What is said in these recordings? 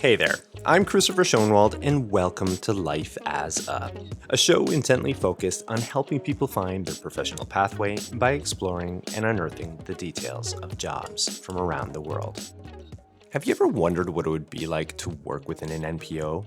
Hey there, I'm Christopher Schoenwald, and welcome to Life as a show intently focused on helping people find their professional pathway by exploring and unearthing the details of jobs from around the world. Have you ever wondered what it would be like to work within an NPO?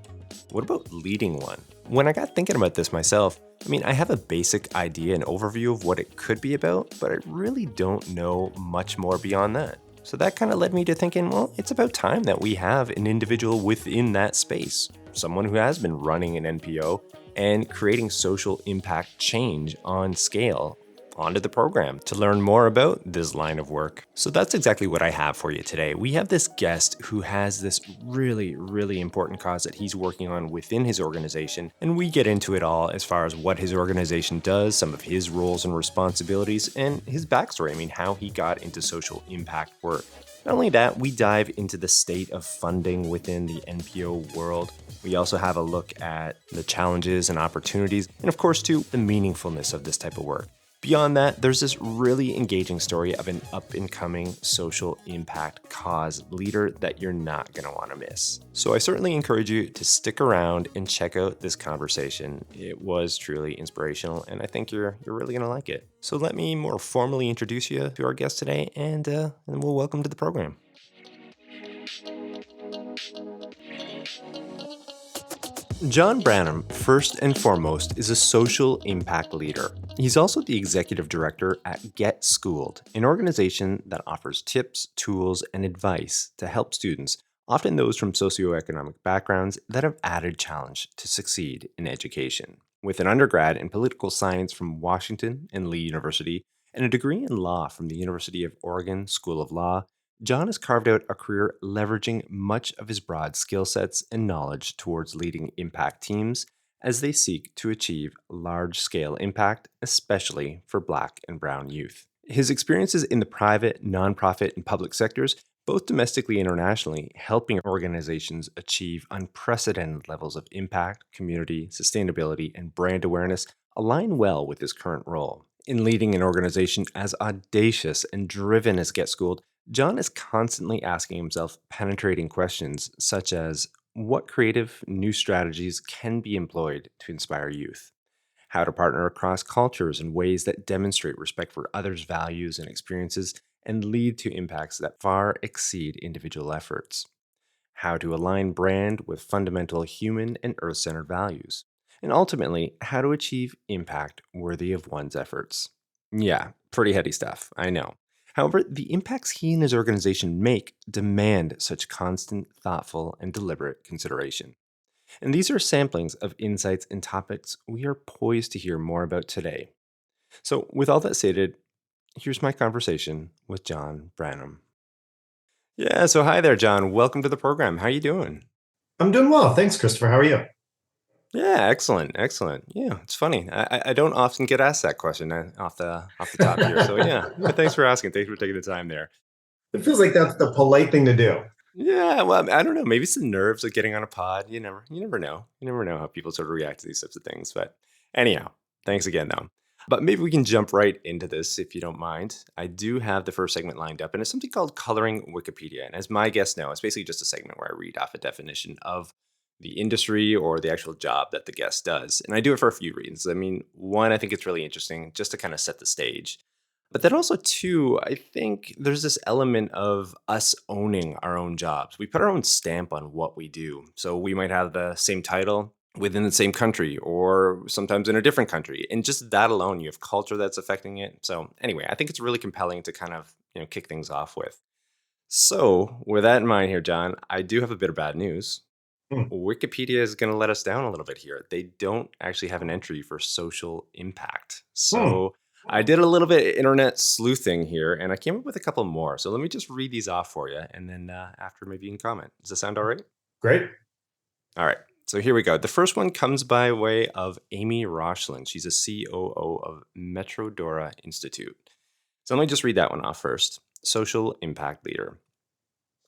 What about leading one? When I got thinking about this myself, I have a basic idea and overview of what it could be about, but I really don't know much more beyond that. So that kind of led me to thinking, well, it's about time that we have an individual within that space, someone who has been running an NPO and creating social impact change on scale onto the program to learn more about this line of work. So that's exactly what I have for you today. We have this guest who has this really important cause that he's working on within his organization, and we get into it all as far as what his organization does, some of his roles and responsibilities, and his backstory. How he got into social impact work. Not only that, we dive into the state of funding within the NPO world. We also have a look at the challenges and opportunities, and of course, too, the meaningfulness of this type of work. Beyond that, there's this really engaging story of an up-and-coming social impact cause leader that you're not going to want to miss. So I certainly encourage you to stick around and check out this conversation. It was truly inspirational, and I think you're really going to like it. So let me more formally introduce you to our guest today, and we'll welcome to the program. John Branam, first and foremost, is a social impact leader. He's also the executive director at Get Schooled, an organization that offers tips, tools, and advice to help students, often those from socioeconomic backgrounds, that have added challenge to succeed in education. With an undergrad in political science from Washington and Lee University, and a degree in law from the University of Oregon School of Law, John has carved out a career leveraging much of his broad skill sets and knowledge towards leading impact teams as they seek to achieve large-scale impact, especially for Black and Brown youth. His experiences in the private, nonprofit, and public sectors, both domestically and internationally, helping organizations achieve unprecedented levels of impact, community, sustainability, and brand awareness, align well with his current role. In leading an organization as audacious and driven as Get Schooled, John is constantly asking himself penetrating questions such as what creative new strategies can be employed to inspire youth, how to partner across cultures in ways that demonstrate respect for others' values and experiences and lead to impacts that far exceed individual efforts, how to align brand with fundamental human and earth-centered values, and ultimately, how to achieve impact worthy of one's efforts. Yeah, pretty heady stuff, I know. However, the impacts he and his organization make demand such constant, thoughtful, and deliberate consideration. And these are samplings of insights and topics we are poised to hear more about today. So, with all that stated, here's my conversation with John Branam. Yeah, so hi there, John. Welcome to the program. How you doing? I'm doing well. Thanks, Christopher. How are you? Yeah, excellent. Yeah, it's funny. I don't often get asked that question off the top here. So yeah, thanks for asking. Thanks for taking the time there. It feels like that's the polite thing to do. Yeah, well, I don't know. Maybe it's the nerves of getting on a pod. You never know. You never know how people sort of react to these types of things. But anyhow, thanks again, though. But maybe we can jump right into this if you don't mind. I do have the first segment lined up, and it's something called Coloring Wikipedia. And as my guests know, it's basically just a segment where I read off a definition of the industry or the actual job that the guest does. And I do it for a few reasons. One, I think it's really interesting just to kind of set the stage. But then also, two, I think there's this element of us owning our own jobs. We put our own stamp on what we do. So we might have the same title within the same country or sometimes in a different country. And just that alone, you have culture that's affecting it. So anyway, I think it's really compelling to kind of, kick things off with. So with that in mind here, John, I do have a bit of bad news. Hmm. Wikipedia is going to let us down a little bit here. They don't actually have an entry for social impact. Hmm. So I did a little bit of internet sleuthing here, and I came up with a couple more. So let me just read these off for you, and then after maybe you can comment. Does that sound all right? Great. All right. So here we go. The first one comes by way of Amy Rochlin. She's a COO of Metrodora Institute. So let me just read that one off first. Social impact leader.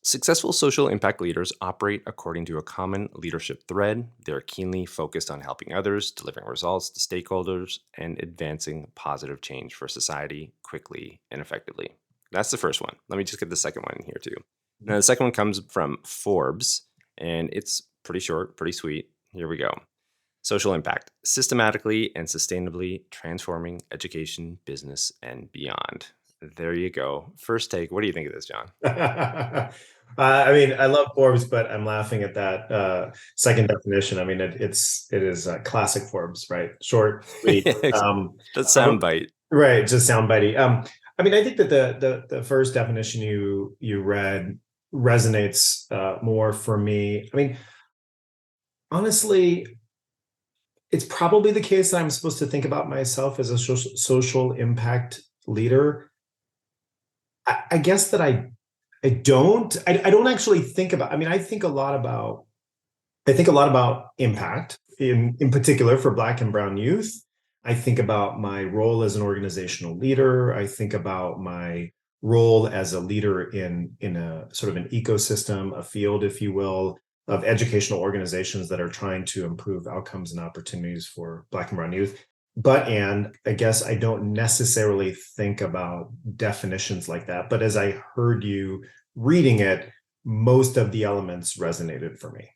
Successful social impact leaders operate according to a common leadership thread. They're keenly focused on helping others, delivering results to stakeholders, and advancing positive change for society quickly and effectively. That's the first one. Let me just get the second one in here too. Now, the second one comes from Forbes, And it's pretty short, pretty sweet. Here we go. Social impact, systematically and sustainably transforming education, business, and beyond. There you go. First take. What do you think of this, John? I mean, I love Forbes, but I'm laughing at that second definition. I mean, it is classic Forbes, right? Short, sweet. That sound bite. Right, just soundbitey. I mean, I think that the first definition you read resonates more for me. I mean, honestly, it's probably the case that I'm supposed to think about myself as a social impact leader. I guess that I don't actually think about. I mean, I think a lot about impact in particular for Black and Brown youth. I think about my role as an organizational leader. I think about my role as a leader in a sort of an ecosystem, a field, if you will, of educational organizations that are trying to improve outcomes and opportunities for Black and Brown youth. And I guess I don't necessarily think about definitions like that. But as I heard you reading it, most of the elements resonated for me.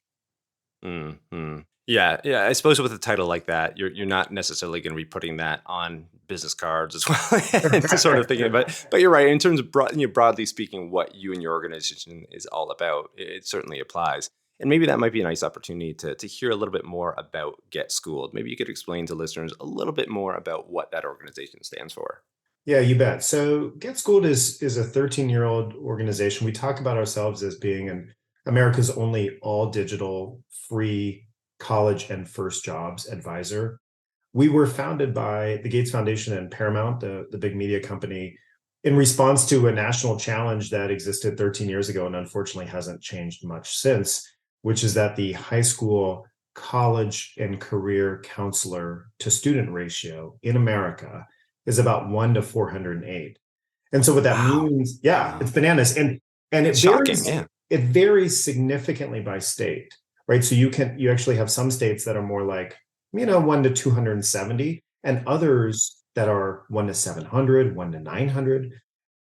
Yeah, yeah. I suppose with a title like that, you're not necessarily going to be putting that on business cards as well, and sort of thinking. But you're right in terms of broadly speaking, what you and your organization is all about. It certainly applies, and maybe that might be a nice opportunity to hear a little bit more about Get Schooled. Maybe you could explain to listeners a little bit more about what that organization stands for. Yeah, you bet. So Get Schooled is a 13-year-old organization. We talk about ourselves as being America's only all digital free college and first jobs advisor. We were founded by the Gates Foundation and Paramount, the big media company, in response to a national challenge that existed 13 years ago and unfortunately hasn't changed much since, which is that the high school, college, and career counselor to student ratio in America is about 1 to 408. And so what that Wow, means, yeah, wow, it's bananas. And it's shocking. Yeah. it varies significantly by state, right? So you actually have some states that are more like, 1 to 270, and others that are 1 to 700, 1 to 900.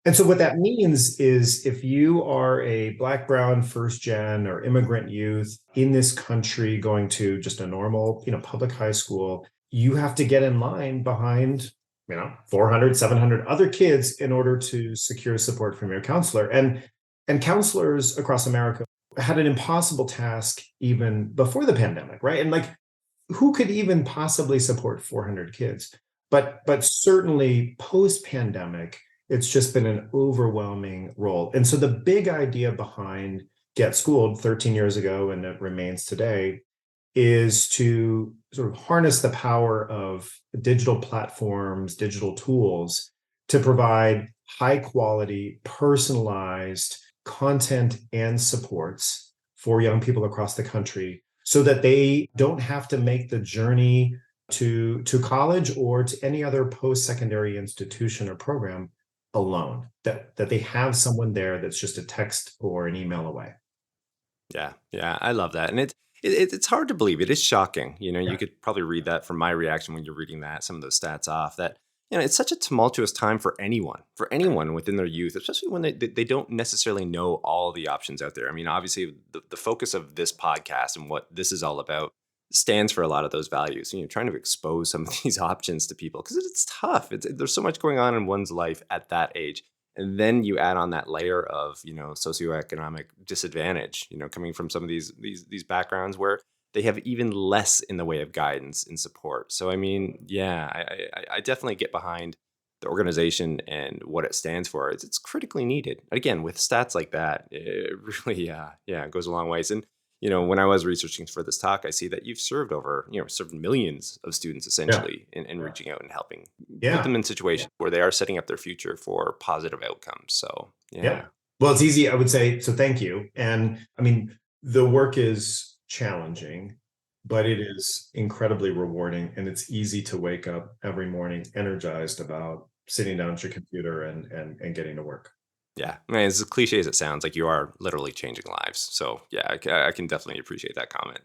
And so what that means is if you are a Black, Brown, first gen or immigrant youth in this country going to just a normal, public high school, you have to get in line behind, 400, 700 other kids in order to secure support from your counselor. And counselors across America had an impossible task even before the pandemic, right? And like, who could even possibly support 400 kids? But certainly post pandemic, it's just been an overwhelming role. And so the big idea behind Get Schooled 13 years ago, and it remains today, is to sort of harness the power of digital platforms, digital tools to provide high quality, personalized content and supports for young people across the country so that they don't have to make the journey to college or to any other post-secondary institution or program alone, that they have someone there that's just a text or an email away. Yeah, yeah, I love that, and it's hard to believe. It is shocking. You Yeah. could probably read that from my reaction when you're reading that some of those stats off. That it's such a tumultuous time for anyone within their youth, especially when they don't necessarily know all the options out there. I mean, obviously, the focus of this podcast and what this is all about stands for a lot of those values. Trying to expose some of these options to people because it's tough. There's so much going on in one's life at that age. And then you add on that layer of, socioeconomic disadvantage, coming from some of these backgrounds where they have even less in the way of guidance and support. So, I mean, yeah, I definitely get behind the organization and what it stands for. It's critically needed. Again, with stats like that, it really, yeah, it goes a long ways. And, when I was researching for this talk, I see that you've served served millions of students Yeah. essentially in reaching out and helping put Yeah. them in situations where they are setting up their future for positive outcomes. So, Yeah. yeah. Well, it's easy, I would say. So thank you. And I mean, the work is challenging, but it is incredibly rewarding. And it's easy to wake up every morning energized about sitting down at your computer and getting to work. Yeah. I mean, as cliche as it sounds, like you are literally changing lives. So, yeah, I can definitely appreciate that comment.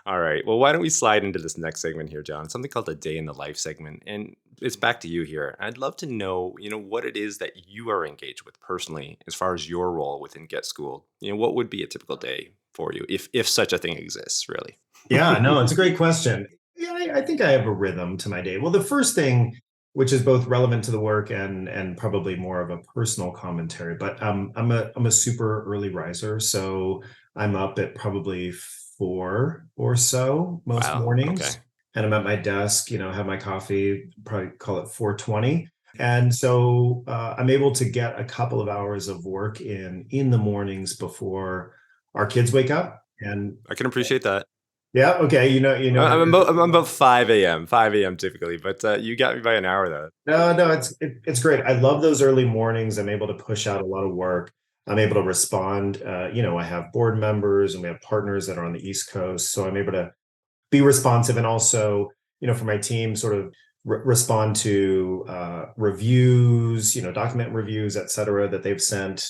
All right. Well, why don't we slide into this next segment here, John? Something called the day in the life segment. And it's back to you here. I'd love to know, what it is that you are engaged with personally as far as your role within Get Schooled. What would be a typical day for you, if such a thing exists, really? Yeah, no, it's a great question. Yeah, I think I have a rhythm to my day. Well, the first thing, which is both relevant to the work and probably more of a personal commentary, but I'm a super early riser, so I'm up at probably 4 or so most Wow. Okay. mornings, and I'm at my desk. Have my coffee, probably call it 4:20, and so I'm able to get a couple of hours of work in the mornings before our kids wake up, and I can appreciate that. yeah, okay. You know how it is. I'm about 5 a.m. typically, but you got me by an hour though. No, it's great. I love those early mornings. I'm able to push out a lot of work. I'm able to respond. I have board members and we have partners that are on the East Coast, so I'm able to be responsive and also, for my team, sort of respond to reviews, document reviews, et cetera, that they've sent.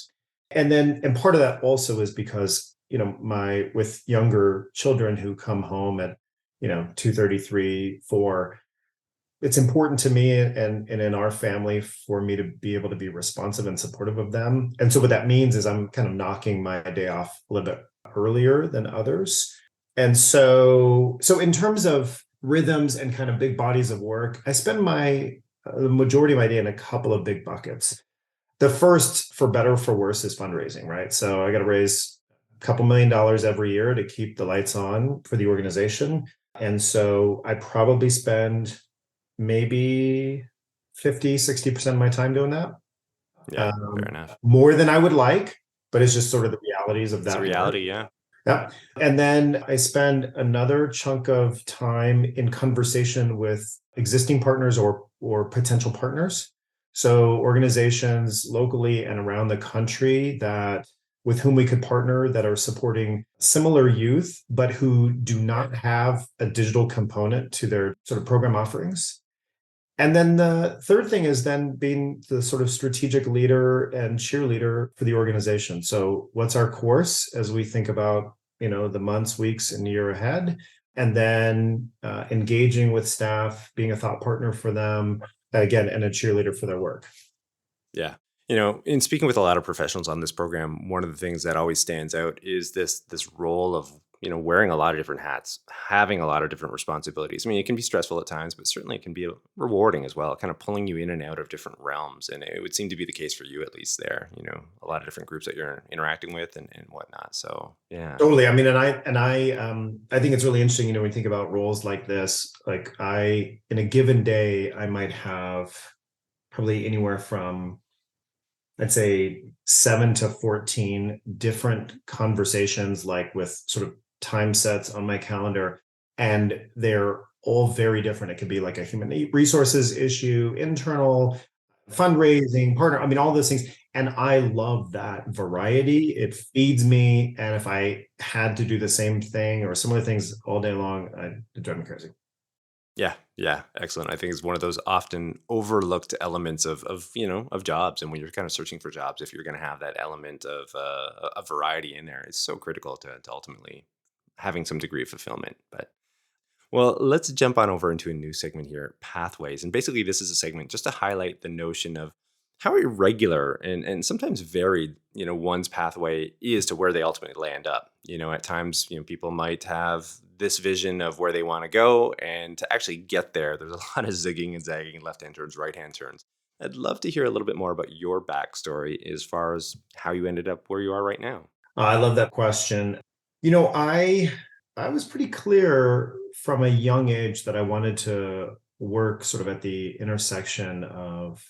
And part of that also is because, my with younger children who come home at, 2:33, 4, it's important to me and in our family for me to be able to be responsive and supportive of them. And so what that means is I'm kind of knocking my day off a little bit earlier than others. And so in terms of rhythms and kind of big bodies of work, I spend the majority of my day in a couple of big buckets. The first, for better or for worse, is fundraising, right? So I got to raise a couple $1 million every year to keep the lights on for the organization. And so I probably spend maybe 50, 60% of my time doing that. Yeah, fair Um, enough. More than I would like, but it's just sort of the realities of It's a that work. reality. Yeah. Yeah. And then I spend another chunk of time in conversation with existing partners or potential partners. So organizations locally and around the country that with whom we could partner that are supporting similar youth, but who do not have a digital component to their sort of program offerings. And then the third thing is then being the sort of strategic leader and cheerleader for the organization. So what's our course as we think about, the months, weeks, and year ahead? And then engaging with staff, being a thought partner for them, again, and a cheerleader for their work. Yeah. In speaking with a lot of professionals on this program, one of the things that always stands out is this role of, wearing a lot of different hats, having a lot of different responsibilities. I mean, it can be stressful at times, but certainly it can be rewarding as well, kind of pulling you in and out of different realms. And it would seem to be the case for you, at least there, a lot of different groups that you're interacting with and whatnot. So, yeah. Totally. I mean, I think it's really interesting, when you think about roles like this, like in a given day, I might have probably anywhere from, I'd say, 7 to 14 different conversations, like with sort of time sets on my calendar. And they're all very different. It could be like a human resources issue, internal, fundraising, partner. I mean, all those things. And I love that variety. It feeds me. And if I had to do the same thing or similar things all day long, it'd drive me crazy. Yeah, yeah, excellent. I think it's one of those often overlooked elements of jobs, and when you're kind of searching for jobs, if you're going to have that element of a variety in there, it's so critical to ultimately having some degree of fulfillment. But well, let's jump on over into a new segment here, pathways, and basically this is a segment just to highlight the notion of how irregular and sometimes varied one's pathway is to where they ultimately land up. At times people might have this vision of where they want to go, and to actually get there there's a lot of zigging and zagging, left hand turns, right hand turns. I'd love to hear a little bit more about your backstory as far as how you ended up where you are right now. I love that question. You know, I was pretty clear from a young age that I wanted to work sort of at the intersection of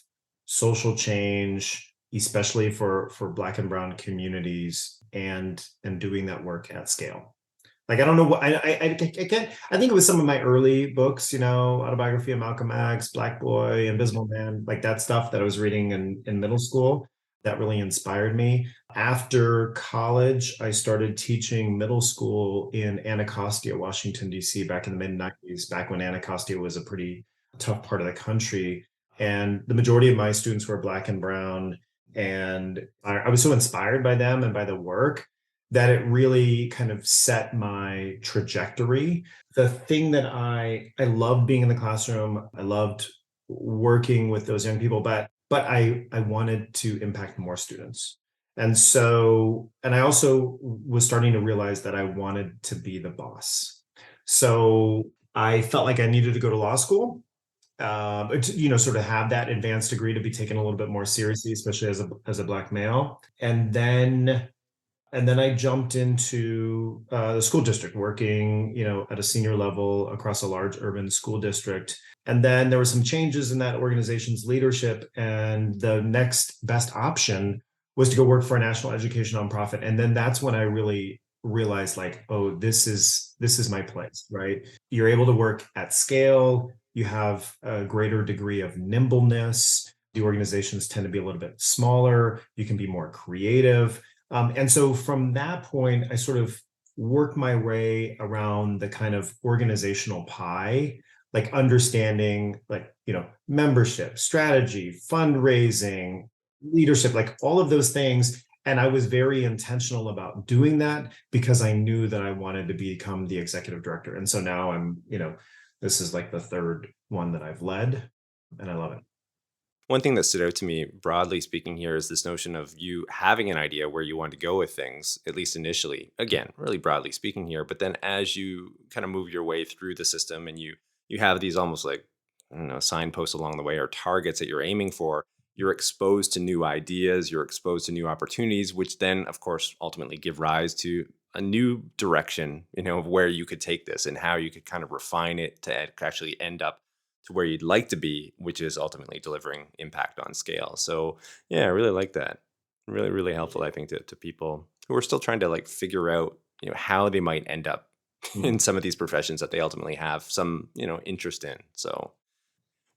social change, especially for Black and Brown communities, and doing that work at scale. Like, I don't know what I can't. I think it was some of my early books, autobiography of Malcolm X, Black Boy, Invisible Man, like that stuff that I was reading in middle school that really inspired me. After college, I started teaching middle school in Anacostia, Washington, D.C., back in the mid-90s, back when Anacostia was a pretty tough part of the country. And the majority of my students were Black and Brown. And I was so inspired by them and by the work that it really kind of set my trajectory. The thing that I loved being in the classroom, I loved working with those young people, but I wanted to impact more students. And I also was starting to realize that I wanted to be the boss. So I felt like I needed to go to law school, sort of have that advanced degree to be taken a little bit more seriously, especially as a Black male. And then I jumped into the school district, working, at a senior level across a large urban school district. And then there were some changes in that organization's leadership, and the next best option was to go work for a national education nonprofit. And then that's when I really realized, like, oh, this is my place, right? You're able to work at scale. You have a greater degree of nimbleness. The organizations tend to be a little bit smaller. You can be more creative. And so from that point, I sort of work my way around the kind of organizational pie, like understanding, like, membership, strategy, fundraising, leadership, like all of those things. And I was very intentional about doing that because I knew that I wanted to become the executive director. And so now this is like the third one that I've led, and I love it. One thing that stood out to me, broadly speaking, here is this notion of you having an idea where you want to go with things, at least initially. Again, really broadly speaking here, but then as you kind of move your way through the system and you have these almost like, I don't know, signposts along the way or targets that you're aiming for, you're exposed to new ideas, you're exposed to new opportunities, which then, of course, ultimately give rise to a new direction, of where you could take this and how you could kind of refine it to actually end up to where you'd like to be, which is ultimately delivering impact on scale. So yeah, I really like that. Really, really helpful, I think, to people who are still trying to like figure out, how they might end up Mm. in some of these professions that they ultimately have some, interest in. So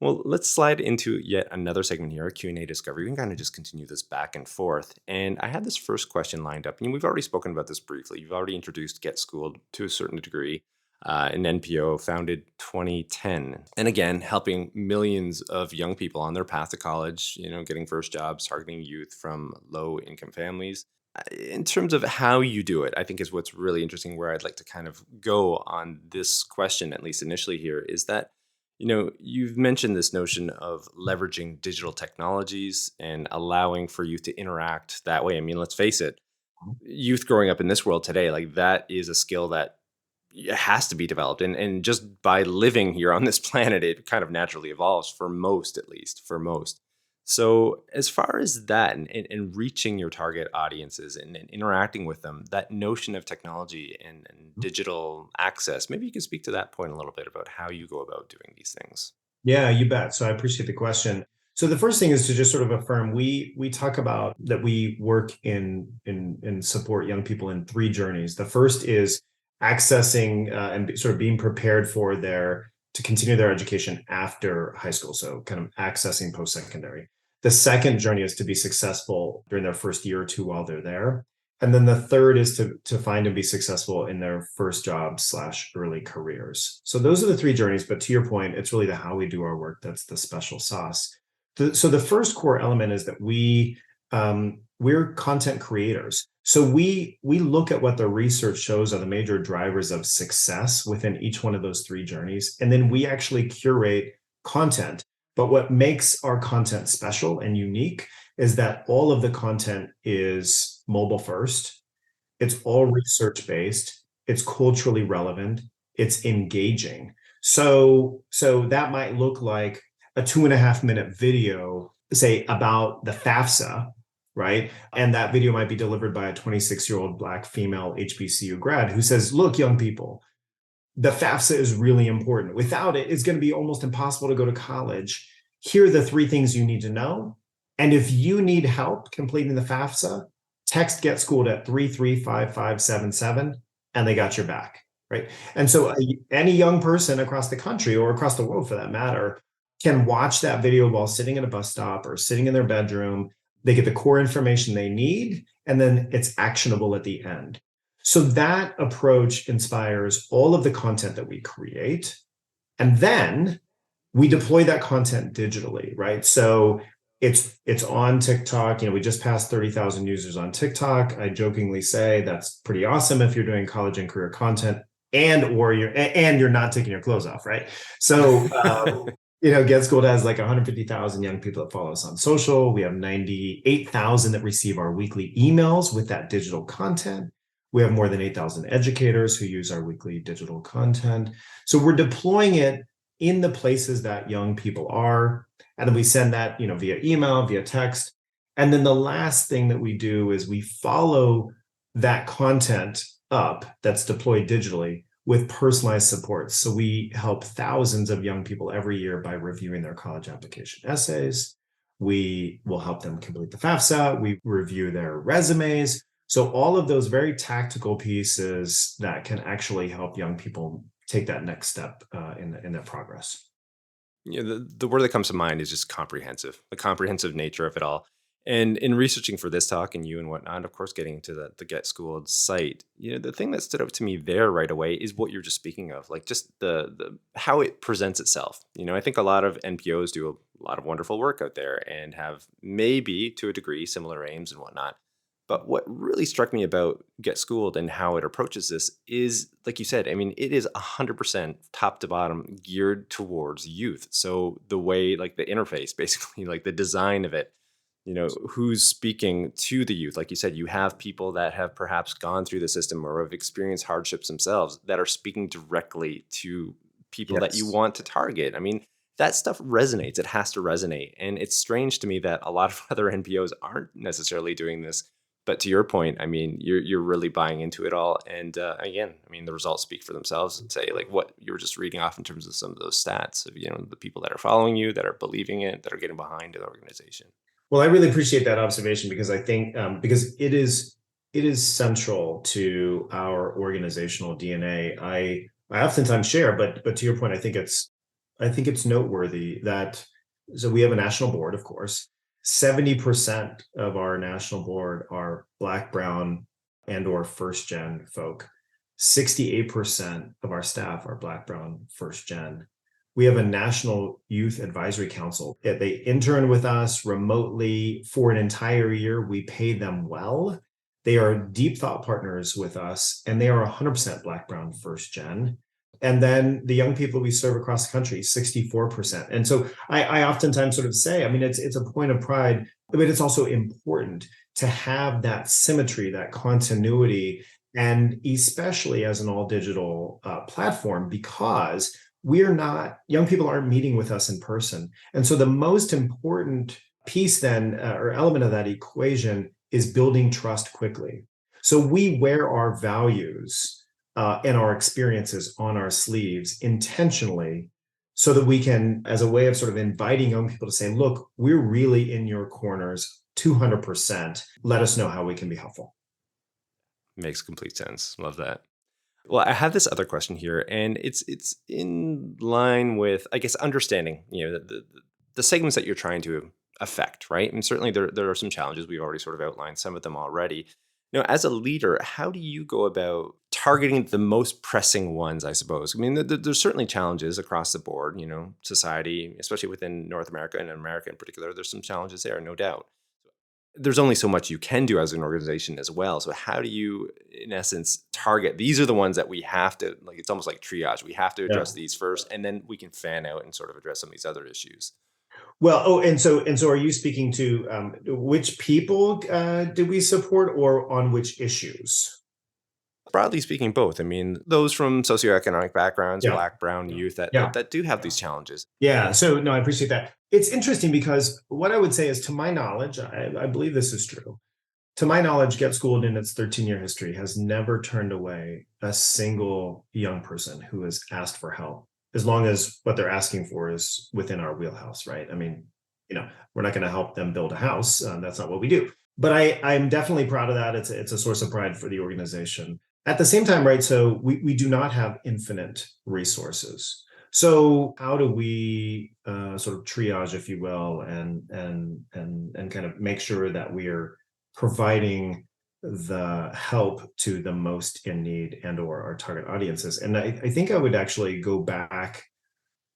well, let's slide into yet another segment here, a Q&A discovery. We can kind of just continue this back and forth. And I had this first question lined up. And we've already spoken about this briefly. You've already introduced Get Schooled to a certain degree, an NPO founded 2010. And again, helping millions of young people on their path to college, getting first jobs, targeting youth from low income families. In terms of how you do it, I think is what's really interesting, where I'd like to kind of go on this question, at least initially here, is that you've mentioned this notion of leveraging digital technologies and allowing for youth to interact that way. I mean, let's face it, youth growing up in this world today, like that is a skill that has to be developed. And just by living here on this planet, it kind of naturally evolves for most, at least for most. So, as far as that and reaching your target audiences and interacting with them, that notion of technology and digital access, maybe you can speak to that point a little bit about how you go about doing these things. Yeah, you bet. So I appreciate the question. So the first thing is to just sort of affirm, we talk about that we work in support young people in three journeys. The first is accessing and sort of being prepared for to continue their education after high school. So kind of accessing post-secondary. The second journey is to be successful during their first year or two while they're there. And then the third is to find and be successful in their first job / early careers. So those are the three journeys. But to your point, it's really the how we do our work that's the special sauce. So the first core element is that we're content creators. So we look at what the research shows are the major drivers of success within each one of those three journeys, and then we actually curate content. But what makes our content special and unique is that all of the content is mobile first. It's all research based. It's culturally relevant. It's engaging. So that might look like a 2.5 minute video, say about the FAFSA, right? And that video might be delivered by a 26-year-old Black female HBCU grad who says, look, young people, the FAFSA is really important. Without it, it's going to be almost impossible to go to college. Here are the three things you need to know. And if you need help completing the FAFSA, text Get Schooled at 335577, and they got your back, right? And so any young person across the country or across the world for that matter can watch that video while sitting at a bus stop or sitting in their bedroom. They get the core information they need, and then it's actionable at the end. So that approach inspires all of the content that we create. And then we deploy that content digitally, right? So it's on TikTok. We just passed 30,000 users on TikTok. I jokingly say that's pretty awesome if you're doing college and career content and you're not taking your clothes off, right? So Get Schooled has like 150,000 young people that follow us on social. We have 98,000 that receive our weekly emails with that digital content. We have more than 8,000 educators who use our weekly digital content. So we're deploying it in the places that young people are. And then we send that, via email, via text. And then the last thing that we do is we follow that content up that's deployed digitally with personalized support. So we help thousands of young people every year by reviewing their college application essays. We will help them complete the FAFSA. We review their resumes. So all of those very tactical pieces that can actually help young people take that next step in their progress. The word that comes to mind is just comprehensive, the comprehensive nature of it all. And in researching for this talk and you and whatnot, of course, getting into the Get Schooled site, the thing that stood out to me there right away is what you're just speaking of, like just the how it presents itself. I think a lot of NPOs do a lot of wonderful work out there and have maybe to a degree similar aims and whatnot. But what really struck me about Get Schooled and how it approaches this is, like you said, I mean, it is 100% top to bottom geared towards youth. So the way, like the interface, basically, like the design of it, who's speaking to the youth. Like you said, you have people that have perhaps gone through the system or have experienced hardships themselves that are speaking directly to people that you Yes. want to target. I mean, that stuff resonates. It has to resonate. And it's strange to me that a lot of other NPOs aren't necessarily doing this. But to your point, I mean, you're really buying into it all. And again, I mean, the results speak for themselves and say like what you were just reading off in terms of some of those stats of, the people that are following you, that are believing it, that are getting behind the organization. Well, I really appreciate that observation because I think because it is central to our organizational DNA. I oftentimes share, but to your point, I think it's noteworthy that so we have a national board, of course. 70% of our national board are Black, Brown, and or first gen folk. 68% of our staff are Black, Brown, first gen. We have a national youth advisory council. They intern with us remotely for an entire year. We pay them well. They are deep thought partners with us, and they are 100% Black, Brown, first gen. And then the young people we serve across the country, 64%. And so I oftentimes sort of say, I mean, it's a point of pride, but it's also important to have that symmetry, that continuity, and especially as an all digital platform, because young people aren't meeting with us in person. And so the most important piece then, or element of that equation is building trust quickly. So we wear our values and our experiences on our sleeves intentionally so that we can, as a way of sort of inviting young people to say, look, we're really in your corners 200%. Let us know how we can be helpful. Makes complete sense. Love that. Well, I have this other question here, and it's in line with, I guess, understanding, the segments that you're trying to affect, right? And certainly there are some challenges. We've already sort of outlined some of them already. As a leader, how do you go about targeting the most pressing ones, I suppose? I mean, there's certainly challenges across the board, society, especially within North America and America in particular, there's some challenges there, no doubt. There's only so much you can do as an organization as well. So how do you, in essence, target? These are the ones that we have to, like, it's almost like triage. We have to Yeah. address these first, and then we can fan out and sort of address some of these other issues. Well, and so are you speaking to which people did we support or on which issues? Broadly speaking, both. I mean, those from socioeconomic backgrounds, Yeah. Black, Brown youth that, Yeah. that do have these challenges. Yeah. So no, I appreciate that. It's interesting because what I would say is, to my knowledge, I believe this is true. To my knowledge, Get Schooled in its 13-year history has never turned away a single young person who has asked for help, as long as what they're asking for is within our wheelhouse, right? I mean, we're not going to help them build a house. That's not what we do. But I'm definitely proud of that. It's a source of pride for the organization. At the same time, right? So we do not have infinite resources. So how do we sort of triage, if you will, and kind of make sure that we're providing the help to the most in need and or our target audiences? And I think I would actually go back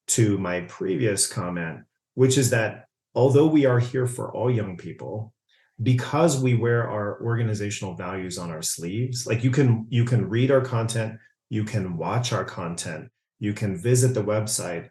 to my previous comment, which is that although we are here for all young people, because we wear our organizational values on our sleeves, like you can read our content, you can watch our content, you can visit the website,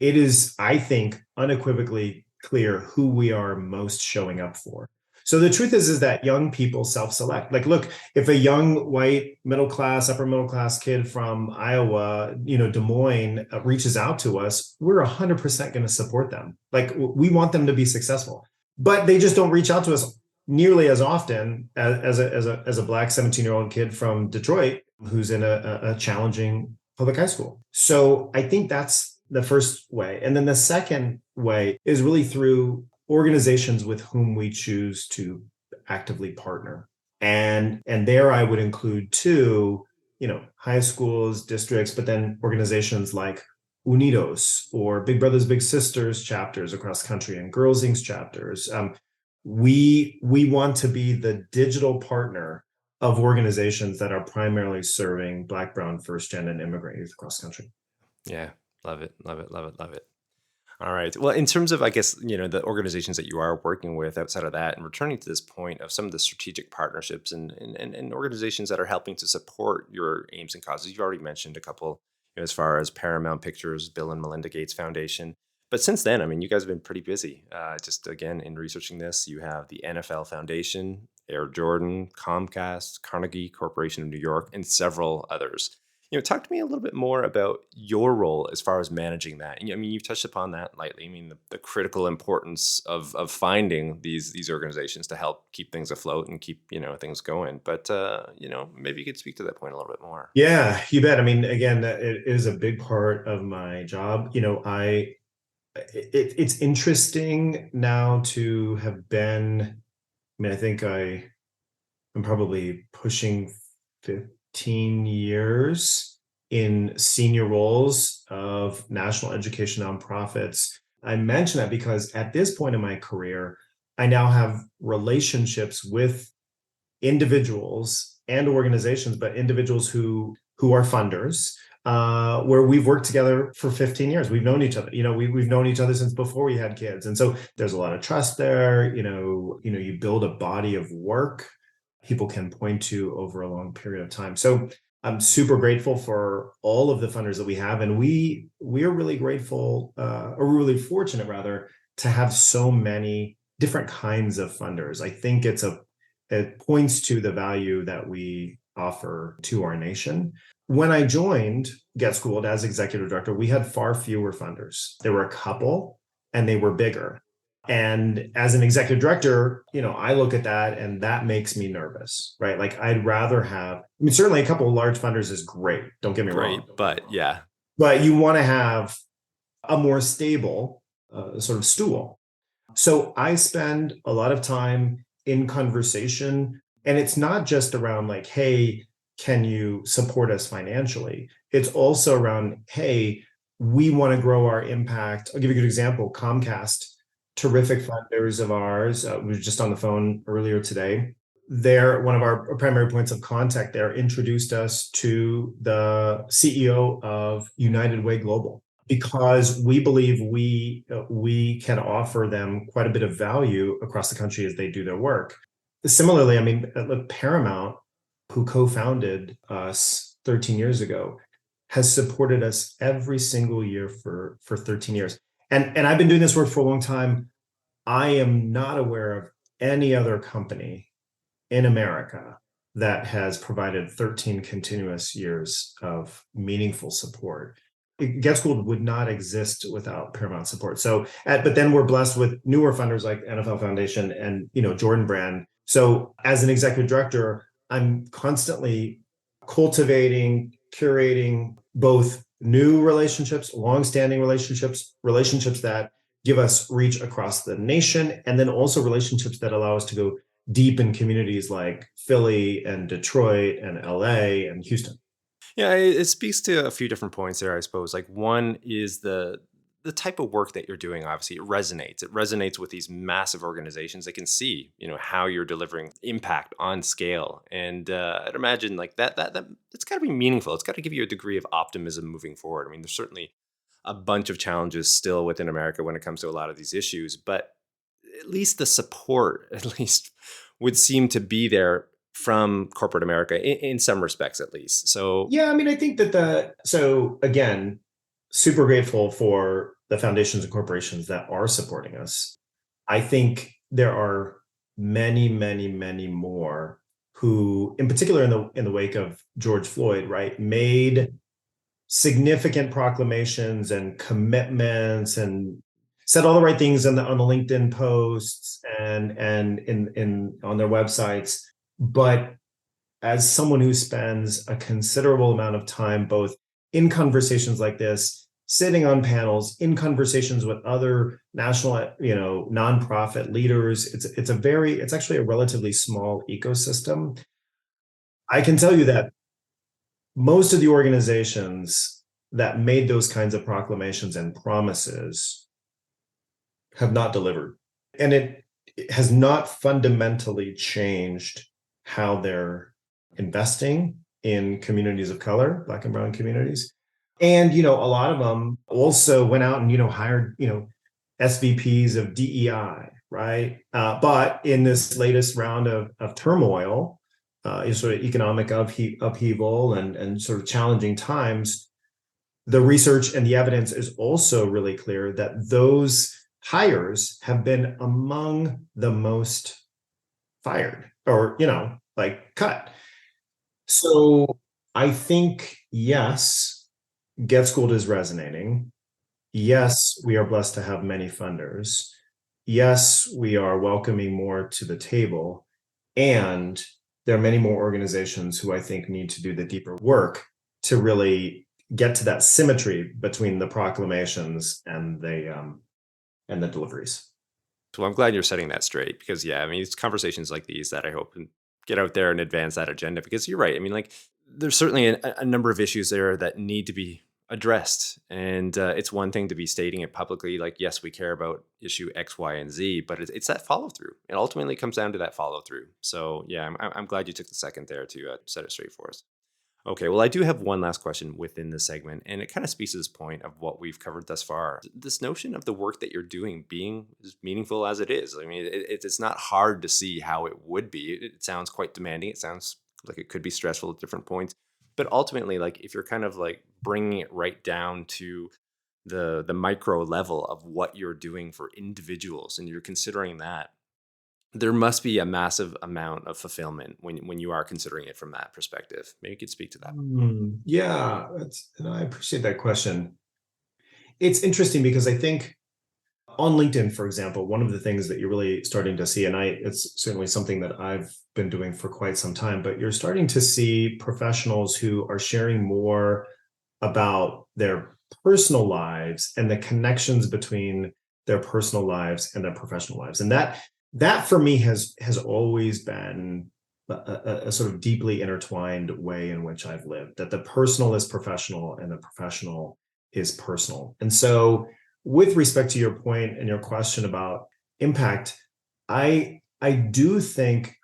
it is, I think, unequivocally clear who we are most showing up for. So the truth is that young people self-select. Like, look, if a young white middle class, upper middle class kid from Iowa, Des Moines, reaches out to us, we're 100% going to support them. Like, we want them to be successful, but they just don't reach out to us nearly as often as a Black 17-year-old kid from Detroit who's in a challenging public high school. So I think that's the first way. And then the second way is really through organizations with whom we choose to actively partner. And there I would include too, high schools, districts, but then organizations like Unidos or Big Brothers Big Sisters chapters across the country and Girls Inc. chapters. We want to be the digital partner of organizations that are primarily serving Black, Brown, first gen, and immigrant youth across the country. Yeah, love it, love it, love it, love it. All right. Well, in terms of, I guess, the organizations that you are working with outside of that, and returning to this point of some of the strategic partnerships and organizations that are helping to support your aims and causes, you've already mentioned a couple, as far as Paramount Pictures, Bill and Melinda Gates Foundation. But since then, I mean, you guys have been pretty busy. Just again, in researching this, you have the NFL Foundation, Air Jordan, Comcast, Carnegie Corporation of New York, and several others. Talk to me a little bit more about your role as far as managing that. I mean, you've touched upon that lightly. I mean, the critical importance of finding these organizations to help keep things afloat and keep, things going. But, maybe you could speak to that point a little bit more. Yeah, you bet. I mean, again, it is a big part of my job. It's interesting now to have been, I mean, I think I'm probably pushing 15 years in senior roles of national education nonprofits. I mention that because at this point in my career, I now have relationships with individuals and organizations, but individuals who are funders, where we've worked together for 15 years. We've known each other. We've known each other since before we had kids, and so there's a lot of trust there. You build a body of work people can point to over a long period of time. So I'm super grateful for all of the funders that we have, and we're really grateful, or we're really fortunate rather, to have so many different kinds of funders. I think it points to the value that we offer to our nation. When I joined Get Schooled as executive director, we had far fewer funders. There were a couple, and they were bigger. And as an executive director, I look at that and that makes me nervous, right? Like I'd rather have, I mean, certainly a couple of large funders is great. Don't get me wrong. But yeah. But you want to have a more stable sort of stool. So I spend a lot of time in conversation, and it's not just around like, hey, can you support us financially? It's also around, hey, we want to grow our impact. I'll give you a good example. Comcast, terrific funders of ours. We were just on the phone earlier today. They're one of our primary points of contact there, introduced us to the CEO of United Way Global, because we believe we can offer them quite a bit of value across the country as they do their work. Similarly, I mean, look, Paramount, who co-founded us 13 years ago, has supported us every single year for 13 years. And I've been doing this work for a long time. I am not aware of any other company in America that has provided 13 continuous years of meaningful support. Get Schooled would not exist without Paramount support. So, but then we're blessed with newer funders like NFL Foundation and Jordan Brand. So, as an executive director, I'm constantly cultivating, curating both new relationships, long-standing relationships that give us reach across the nation, and then also relationships that allow us to go deep in communities like Philly and Detroit and LA and Houston. Yeah, it speaks to a few different points there, I suppose. Like one is the type of work that you're doing. Obviously, it resonates. It resonates with these massive organizations. They can see, how you're delivering impact on scale. And I'd imagine like that it's got to be meaningful. It's got to give you a degree of optimism moving forward. I mean, there's certainly a bunch of challenges still within America when it comes to a lot of these issues, but at least the support, at least, would seem to be there from corporate America in some respects, at least. So yeah, I mean, I think that so again, super grateful for the foundations and corporations that are supporting us. I think there are many, many, many more who, in particular in the wake of George Floyd, right, made significant proclamations and commitments and said all the right things on the LinkedIn posts and in on their websites. But as someone who spends a considerable amount of time both in conversations like this, sitting on panels, in conversations with other national, nonprofit leaders, it's actually a relatively small ecosystem. I can tell you that most of the organizations that made those kinds of proclamations and promises have not delivered. And it has not fundamentally changed how they're investing in communities of color, Black and brown communities. And, a lot of them also went out and, hired, SVPs of DEI, right? But in this latest round of turmoil, sort of economic upheaval and sort of challenging times, the research and the evidence is also really clear that those hires have been among the most fired or, cut. So I think, yes, Get Schooled is resonating. Yes, we are blessed to have many funders. Yes, we are welcoming more to the table. And there are many more organizations who I think need to do the deeper work to really get to that symmetry between the proclamations and the deliveries. So I'm glad you're setting that straight because, yeah, I mean, it's conversations like these that I hope can get out there and advance that agenda because you're right. I mean, like, there's certainly a number of issues there that need to be addressed. And it's one thing to be stating it publicly, like, yes, we care about issue X, Y, and Z, but it's that follow through. It ultimately comes down to that follow through. So, yeah, I'm glad you took the second there to set it straight for us. Okay, well, I do have one last question within this segment, and it kind of speaks to this point of what we've covered thus far. This notion of the work that you're doing being as meaningful as it is. I mean, it's not hard to see how it would be. It sounds quite demanding. It sounds like it could be stressful at different points. But ultimately, like if you're kind of like bringing it right down to the micro level of what you're doing for individuals, and you're considering that, there must be a massive amount of fulfillment when you are considering it from that perspective. Maybe you could speak to that. Yeah, and I appreciate that question. It's interesting because I think on LinkedIn, for example, one of the things that you're really starting to see, and it's certainly something that I've been doing for quite some time, but you're starting to see professionals who are sharing more about their personal lives and the connections between their personal lives and their professional lives. And that for me has always been a sort of deeply intertwined way in which I've lived, that the personal is professional and the professional is personal. And so with respect to your point and your question about impact, I do think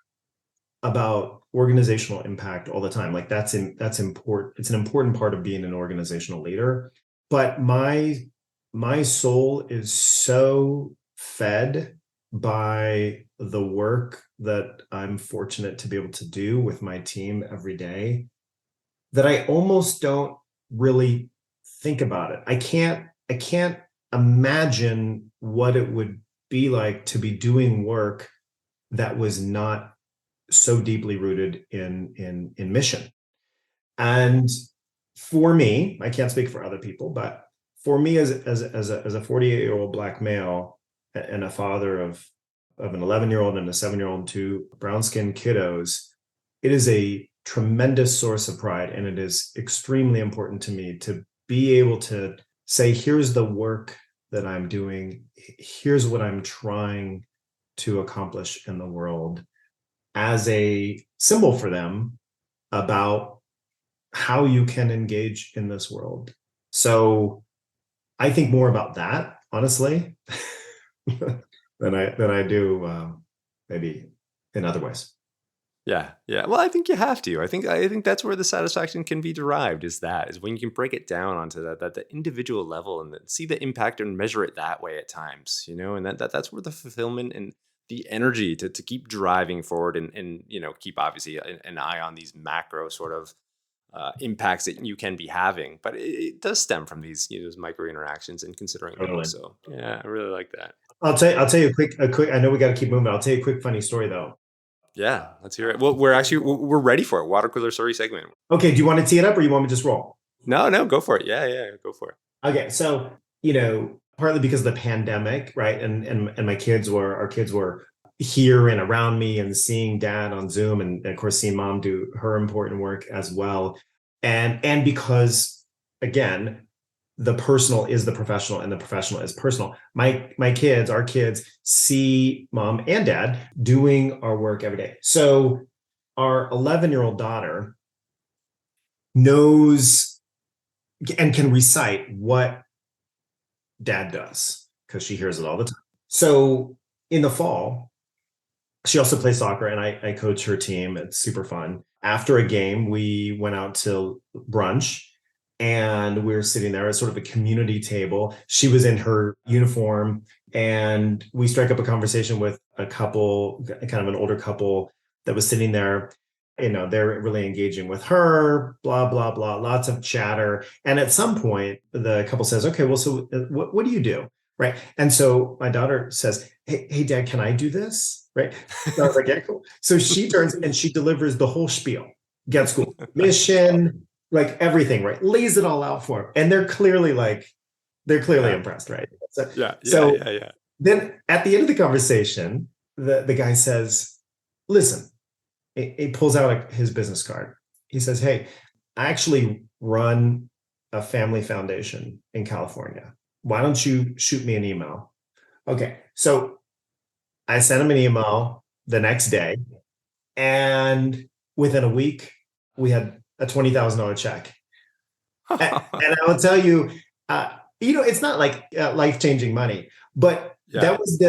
about organizational impact all the time. Like that's important. It's an important part of being an organizational leader. But my soul is so fed by the work that I'm fortunate to be able to do with my team every day that I almost don't really think about it. I can't imagine what it would be like to be doing work that was not so deeply rooted in mission. And for me, I can't speak for other people, but for me as a 48-year-old Black male and a father of an 11-year-old and a 7-year-old and two brown-skinned kiddos, it is a tremendous source of pride. And it is extremely important to me to be able to say, here's the work that I'm doing. Here's what I'm trying to accomplish in the world as a symbol for them about how you can engage in this world. So I think more about that, honestly, than I do maybe in other ways. Yeah, yeah. Well, I think you have to. I think that's where the satisfaction can be derived. Is when you can break it down onto that the individual level and see the impact and measure it that way at times. And that's where the fulfillment and the energy to keep driving forward and keep obviously an eye on these macro sort of impacts that you can be having. But it does stem from these, those micro interactions and considering Totally. those. So yeah, I really like that. I'll tell you a quick, I know we got to keep moving. I'll tell you a quick funny story though. Yeah, let's hear it. Well, we're ready for it. Water cooler story segment. Okay. Do you want to tee it up or you want me to just roll? No, go for it. Yeah, go for it. Okay. So, partly because of the pandemic, right? And our kids were here and around me and seeing dad on Zoom and of course seeing mom do her important work as well. And because again, the personal is the professional and the professional is personal. Our kids see mom and dad doing our work every day. So our 11-year-old daughter knows and can recite what dad does because she hears it all the time. So in the fall, she also plays soccer and I coach her team. It's super fun. After a game, we went out to brunch and we were sitting there at sort of a community table. She was in her uniform and we strike up a conversation with a couple, kind of an older couple that was sitting there. They're really engaging with her, blah, blah, blah, lots of chatter. And at some point, the couple says, okay, well, so what do you do? Right. And so my daughter says, hey, dad, can I do this? Right. So I was like, yeah, cool. So she turns and she delivers the whole spiel, get school, mission, like everything, right? Lays it all out for them. And they're clearly impressed, right? Yeah. Then at the end of the conversation, the guy says, listen, he pulls out his business card. He says, hey, I actually run a family foundation in California. Why don't you shoot me an email? Okay. So I sent him an email the next day. And within a week, we had a $20,000 check. And I will tell you, it's not like life-changing money, but that was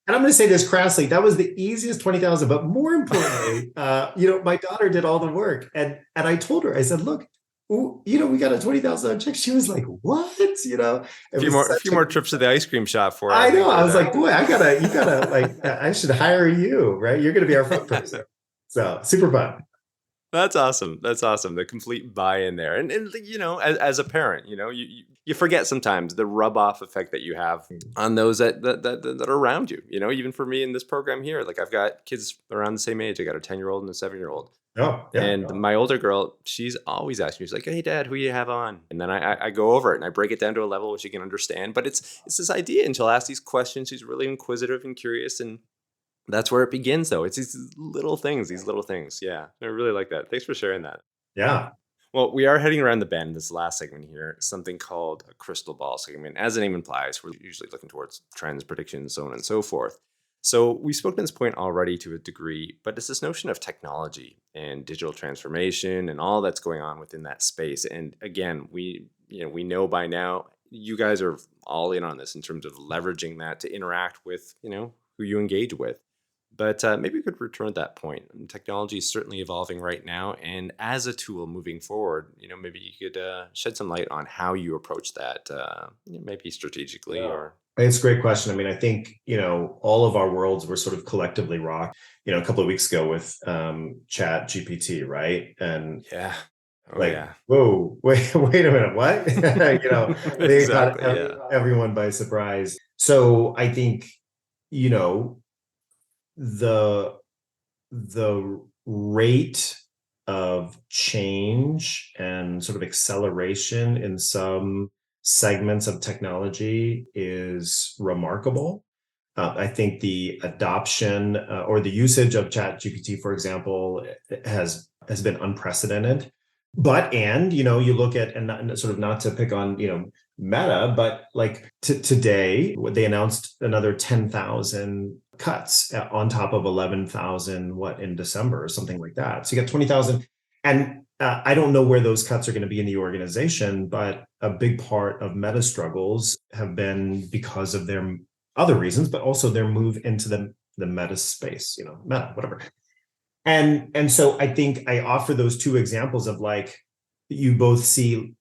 and I'm going to say this crassly, that was the easiest 20,000. But more importantly, my daughter did all the work, and I told her, I said, look, we got a $20,000 check. She was like, what? A few more trips to the ice cream shop for her. I know. I was like, boy, you gotta like, I should hire you, right? You're going to be our front person. So super fun. That's awesome. The complete buy-in there. And as a parent, you forget sometimes the rub-off effect that you have on those that are around you. Even for me in this program here, like I've got kids around the same age. I got a 10-year-old and a 7-year-old. Oh, yeah. And my older girl, she's always asking me, she's like, hey, Dad, who do you have on? And then I go over it and I break it down to a level where she can understand. But it's this idea, and she'll ask these questions. She's really inquisitive and curious, and that's where it begins, though. It's these little things. Yeah, I really like that. Thanks for sharing that. Yeah. Well, we are heading around the bend in this last segment here, something called a crystal ball segment. As the name implies, we're usually looking towards trends, predictions, so on and so forth. So we've spoken to this point already to a degree, but it's this notion of technology and digital transformation and all that's going on within that space. And again, we know by now you guys are all in on this in terms of leveraging that to interact with, who you engage with. But maybe we could return at that point. And technology is certainly evolving right now. And as a tool moving forward, maybe you could shed some light on how you approach that, maybe strategically or... It's a great question. I mean, I think, all of our worlds were sort of collectively rocked, a couple of weeks ago with Chat GPT, right? And yeah. Whoa, wait a minute, what? They exactly, caught everyone by surprise. So I think, the rate of change and sort of acceleration in some segments of technology is remarkable. I think the adoption or the usage of ChatGPT, for example, has been unprecedented. But you look at, and not to pick on Meta, but like today they announced another 10,000 cuts on top of 11,000 in December or something like that. So you got 20,000, and I don't know where those cuts are going to be in the organization, but a big part of Meta struggles have been because of their other reasons, but also their move into the Meta space, Meta, whatever. And so I think I offer those two examples of like, you both see,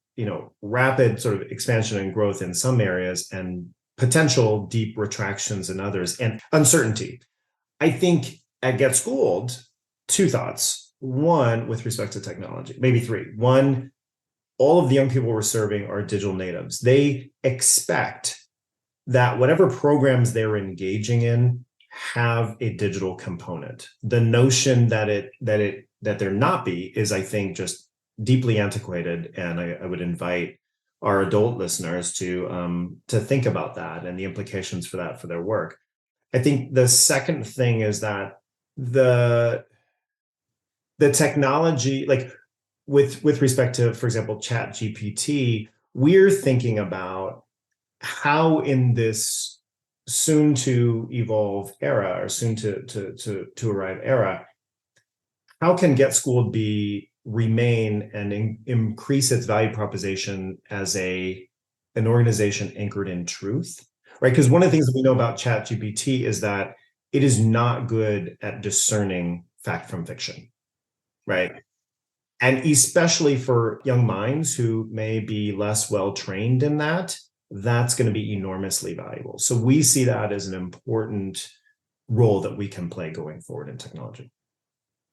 rapid sort of expansion and growth in some areas and potential deep retractions in others and uncertainty. I think at Get Schooled, two thoughts. One, with respect to technology, maybe three. One, all of the young people we're serving are digital natives. They expect that whatever programs they're engaging in have a digital component. The notion that there not be is, I think, just deeply antiquated. And I would invite our adult listeners to think about that and the implications for that for their work. I think the second thing is that the technology, like with respect to, for example, Chat GPT, we're thinking about how in this soon to evolve era, or soon to arrive era, how can Get Schooled remain and increase its value proposition as an organization anchored in truth, right? Because one of the things that we know about Chat GPT is that it is not good at discerning fact from fiction, right? And especially for young minds who may be less well trained in that, that's going to be enormously valuable. So we see that as an important role that we can play going forward in technology.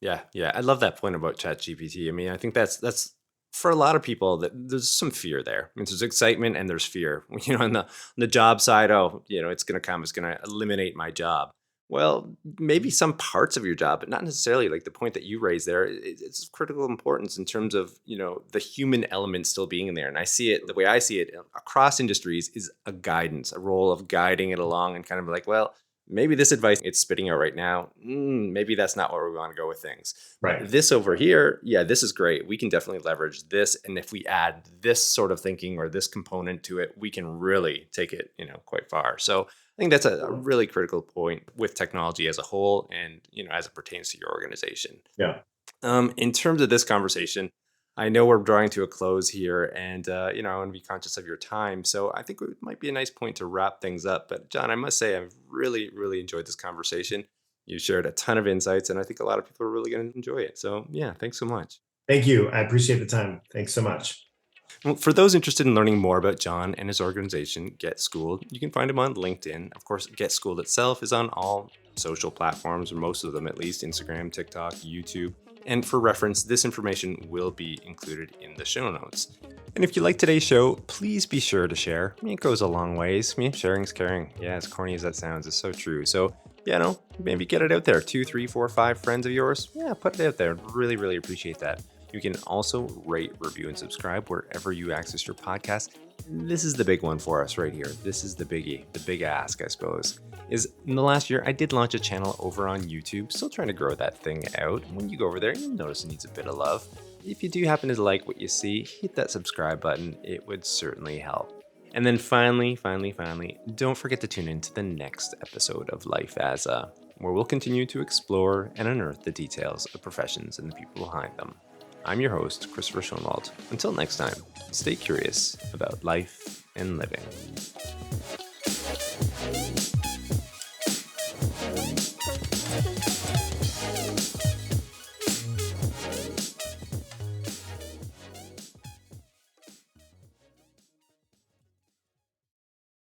Yeah, I love that point about ChatGPT. I mean, I think that's for a lot of people that there's some fear there. I mean, there's excitement and there's fear. On the job side, it's going to come, it's going to eliminate my job. Well, maybe some parts of your job, but not necessarily. Like the point that you raised there, it's of critical importance in terms of, the human element still being in there. And I see it, the way I see it across industries is a guidance, a role of guiding it along and kind of like, well, maybe this advice it's spitting out right now, maybe that's not where we want to go with things. Right. But this over here, yeah, this is great. We can definitely leverage this. And if we add this sort of thinking or this component to it, we can really take it, quite far. So I think that's a really critical point with technology as a whole and, as it pertains to your organization. Yeah. In terms of this conversation, I know we're drawing to a close here and, I want to be conscious of your time. So I think it might be a nice point to wrap things up. But John, I must say, I've really, really enjoyed this conversation. You shared a ton of insights and I think a lot of people are really going to enjoy it. So yeah, thanks so much. Thank you. I appreciate the time. Thanks so much. Well, for those interested in learning more about John and his organization, Get Schooled, you can find him on LinkedIn. Of course, Get Schooled itself is on all social platforms, or most of them at least, Instagram, TikTok, YouTube. And for reference, this information will be included in the show notes. And if you like today's show, please be sure to share. It goes a long ways. Sharing is caring. Yeah, as corny as that sounds, it's so true. So, maybe get it out there. 2, 3, 4, 5 friends of yours. Yeah, put it out there. Really, really appreciate that. You can also rate, review, and subscribe wherever you access your podcast. This is the big one for us right here. This is the biggie, the big ask, I suppose, is in the last year, I did launch a channel over on YouTube. Still trying to grow that thing out. When you go over there, you'll notice it needs a bit of love. If you do happen to like what you see, hit that subscribe button. It would certainly help. And then finally, don't forget to tune in to the next episode of Life as A, where we'll continue to explore and unearth the details of professions and the people behind them. I'm your host, Christopher Schoenwald. Until next time, stay curious about life and living.